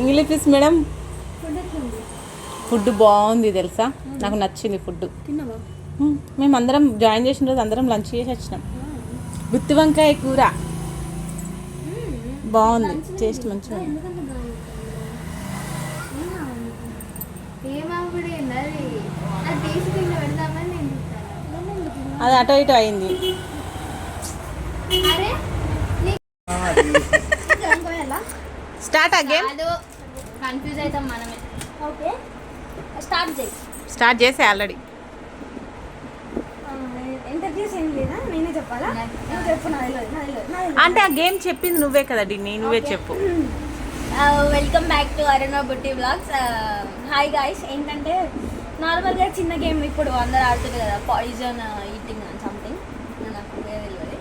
English miss madam food ఎట్లుంది? Food బాగుంది తెలుసా, నాకు నచ్చింది ఫుడ్. తిన్నావా? మేము అందరం జాయిన్ చేసిన రోజు అందరం లంచ్ చేసి వచ్చినాం. గుత్తి వంకాయ కూర బాగుంది, టేస్ట్ మంచిగా ఉంది. ఎందుకంటే ఏమప్పుడు అది ఆ టేస్ట్ దీంట్లో పెడదామని నేను చూస్తాను. అది అటో ఇటో అయింది. అరే ఎలా? Start again. కాదు, కన్ఫ్యూజ్ అవుతాం మనమే. ఓకే స్టార్ట్ చేయి. స్టార్ట్ చేసే ఆల్రెడీ. ఇంటర్వ్యూస్ ఏం లేదా, నేనే చెప్పాలా? నువ్వు చెప్పు. అంటే ఆ గేమ్ చెప్పింది నువ్వే కదా డిన్ని, నువ్వే చెప్పు. వెల్కమ్ బ్యాక్ టు అరుణ బుట్టి బ్లాగ్స్. Hi guys. ఏంటంటే నార్మల్గా చిన్న గేమ్ ఇప్పుడు అందరు ఆడుతుంది కదా, పాయిజన్ ఈటింగ్ అని సంథింగ్, నాకు పేరు తెలియదు.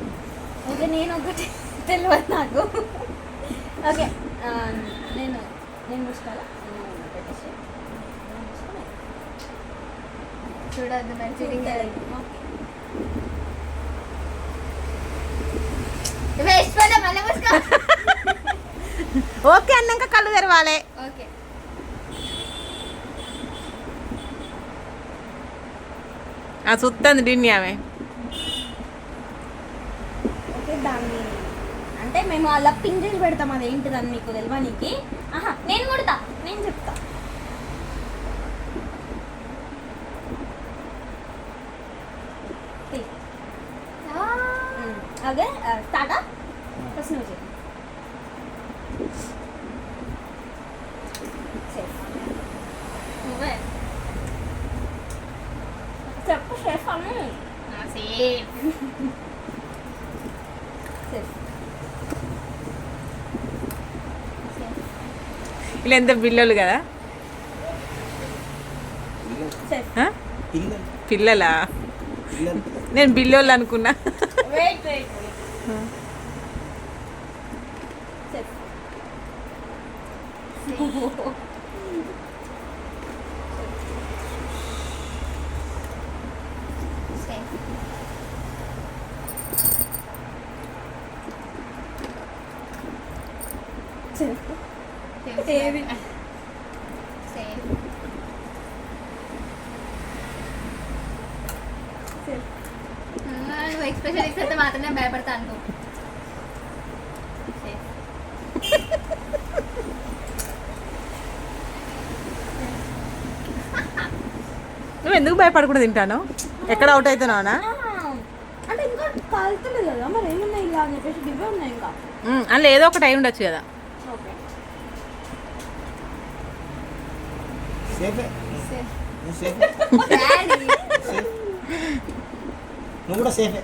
ఓకే నేను ఒకటి తెలియదు నాకు. ఓకే నేను చూసుకోవాలా? పెట్టేసి చూడద్దు మరి చీటింగ్ వేస్ట్ పడ మళ్ళీ మూసుకో. ఓకే అన్నాక కళ్ళు తెరవాలి. ఓకే ఆ సుత్తంది డిన్ని ఆమె. ఓకే దాన్ని అంటే మేము అలా పింజలు పెడతాం, అది ఏంటిదని మీకు తెలియనికి. ఆహా నేను కొడతా, నేను చెప్తా. ఓకే స్టార్టా? ఫస్ట్ నువ్వు చెప్పు. నువ్వే చెప్పు షెఫ్ అను. సేఫ్. ఇలా ఎంత పిల్లలు కదా, ఆ? పిల్లలా? నేను బిల్లోళ్ళు అనుకున్నా. వెయిట్ నువ్వు ఎక్స్ప్రెషన్ ఇస్తే మాత్రమే భయపడతా అనుకో. నువ్వు ఎందుకు భయపడకుండా తింటాను? ఎక్కడ అవుట్ అవుతున్నావునా? అంటే ఇంకా కాలుతలేదు కదా, మరి ఏమున్నాయి ఇలా అని చెప్పేసి ఇవే ఉన్నాయి ఇంకా. అందులో ఏదో ఒకటి అయి ఉండొచ్చు కదా. ఓకే డాడీ నువ్వు కూడా సేఫే.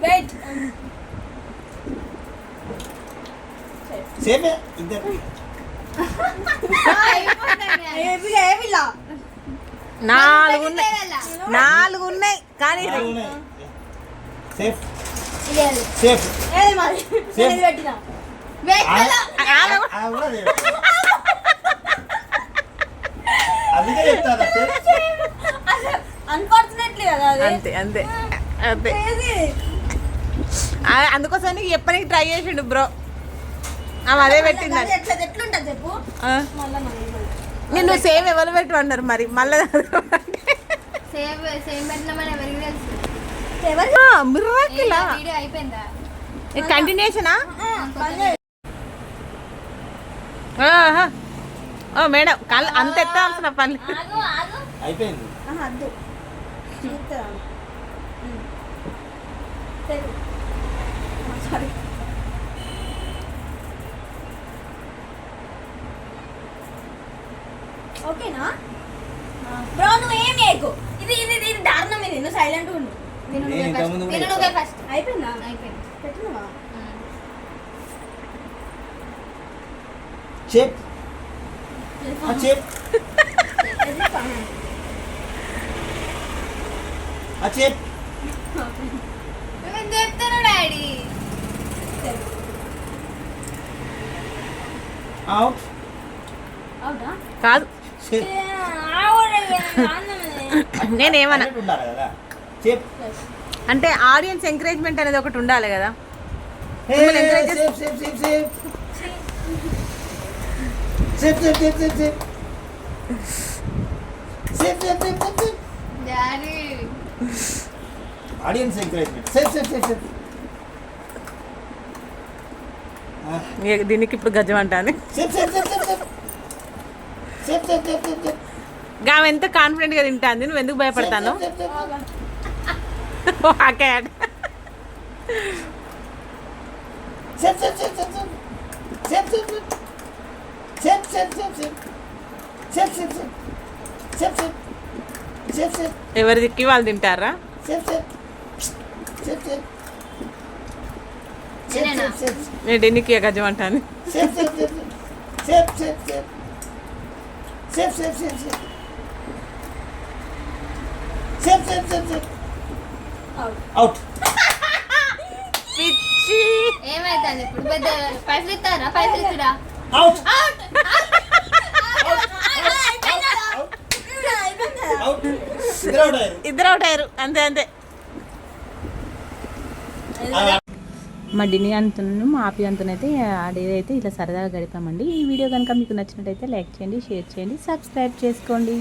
వెయిట్ సేఫే ఇద్దరు. ఏవిలా 4 ఉన్నాయి, 4 ఉన్నాయి కానీ సేఫ్ సేఫ్ ఏది మరి నేను పెట్టినా. అందుకే చెప్తాను అన్ఫార్చునేట్లీ కదా అది. అంతే అంతే అంతే. Crazy. అందుకోసం నీకు చెప్పడానికి ట్రై చేసిండు బ్రో. ఆమె అదే పెట్టింది. అది ఎట్లుంటది చెప్పు మళ్ళా నేను సేమ్ ఎవరు పెట్టు అన్నారు మరి మళ్ళీ సేమ్ సేమ్ పెట్టినామని ఎవరికి తెలుసు? మిర్రాకిలా వీడియో అయిపోయిందా? కంటిన్యూషనా? ఓ మేడం కళ్ళు అంత ఎత్తాల్సిన పని. ఆగు ఆగు. అయిపోయింది. అద్దు చూస్తాను. సారీ. ఓకేనా బ్రో? నువ్వు ఏం చేయకు. ఇది ఇది ఇది దారుణం. ఇది నువ్వు సైలెంట్ ఉండు. నువ్వే ఫస్ట్. అయిపోయిందా? అయిపోయింది. పెట్టినవా? చెప్ చెప్ చెప్ నువ్వు చెప్తాను డాడీ. అవుట్. అవునా? కాదు చెప్ నేనేమన్నా ఉండాలి కదా. చెప్ అంటే ఆడియన్స్ ఎంకరేజ్మెంట్ అనేది ఒకటి ఉండాలి కదా. Safe safe safe safe. Sip, sip, sip, sip, sip. Sip, sip, sip, sip, sip. Daddy Audience encouragement. Sip, sip, sip, sip. దీనికి ఇప్పుడు గజం అంటాను. Sip, sip, sip, sip, sip. Sip, sip, sip, sip, sip. ఆమె ఎంత కాన్ఫిడెంట్గా తింటాంది, నువ్వు ఎందుకు భయపడతాను? Sip, sip, sip, sip. Cat Sip, sip, sip, sip, sip. Sip, sip, sip. Sip, sip, sip, sip. Sip, sip, sip. Sip, sip. Sip, sip. ఎవరి దిక్కి వాళ్ళు తింటారా? Sip, sip. Sip, sip. Sip, నేనేనా? sip, sip. నేను దీనికి గజం అంటాను. Sip, sip, sip, sip. Sip, sip, sip. Sip, sip, sip, sip. Sip, sip, sip, sip. Out. పిచ్చి ఏమైతుంది ఇప్పుడు? పెద్ద పైసలు ఇస్తారా? పైసలు ఇస్తురా? Out. Out. ఇద్దరు out అయ్యారు. ఇద్దరు అవుట్ అయ్యారు, అంతే అంతే. మా డిని అంతను మా ఆపి అంతనైతే ఆ డే అయితే ఇలా సరదాగా గడిపామండి. ఈ వీడియో కనుక మీకు నచ్చినట్టయితే లైక్ చేయండి, షేర్ చేయండి, సబ్స్క్రైబ్ చేసుకోండి.